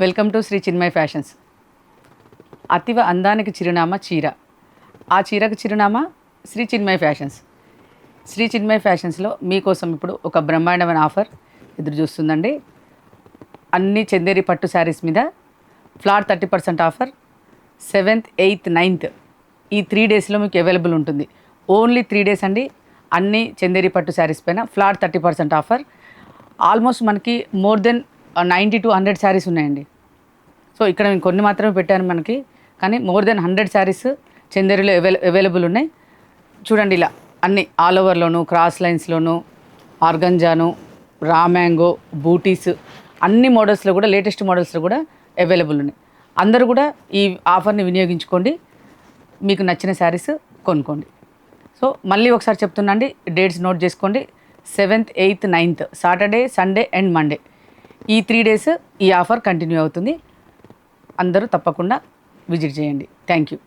Welcome to Shri Chinmay fashions. అతివ అందానికి చిరునామా చీర, ఆ చీరకు చిరునామా శ్రీ చిన్మయ్ ఫ్యాషన్స్. శ్రీ చిన్మయ్ ఫ్యాషన్స్లో మీకోసం ఇప్పుడు ఒక బ్రహ్మాండమైన ఆఫర్ ఎదురు చూస్తుందండి. అన్ని చందేరి పట్టు శారీస్ మీద flat 30% offer 7th, 8th, 9th ఈ 3 డేస్లో మీకు అవైలబుల్ ఉంటుంది. ఓన్లీ 3 డేస్ అండి. అన్ని చందేరి పట్టు శారీస్ పైన ఫ్లాట్ 30% ఆఫర్. ఆల్మోస్ట్ మనకి మోర్ దెన్ 90 to 100 శారీస్ ఉన్నాయండి. సో ఇక్కడ నేను కొన్ని మాత్రమే పెట్టాను మనకి, కానీ మోర్ దెన్ 100 శారీస్ చందేరిలో అవైలబుల్ ఉన్నాయి. చూడండి, ఇలా అన్ని ఆల్ ఓవర్లోను, క్రాస్ లైన్స్లోను, ఆర్గంజాను, రా మ్యాంగో, బూటీస్ అన్ని మోడల్స్లో కూడా, లేటెస్ట్ మోడల్స్లో కూడా అవైలబుల్ ఉన్నాయి. అందరూ కూడా ఈ ఆఫర్ని వినియోగించుకోండి. మీకు నచ్చిన శారీస్ కొనుక్కోండి. సో మళ్ళీ ఒకసారి చెప్తున్నా అండి, డేట్స్ నోట్ చేసుకోండి. 7th, 8th, 9th Saturday, Sunday and Monday ఈ 3 డేస్ ఈ ఆఫర్ కంటిన్యూ అవుతుంది. అందరూ తప్పకుండా విజిట్ చేయండి. Thank you.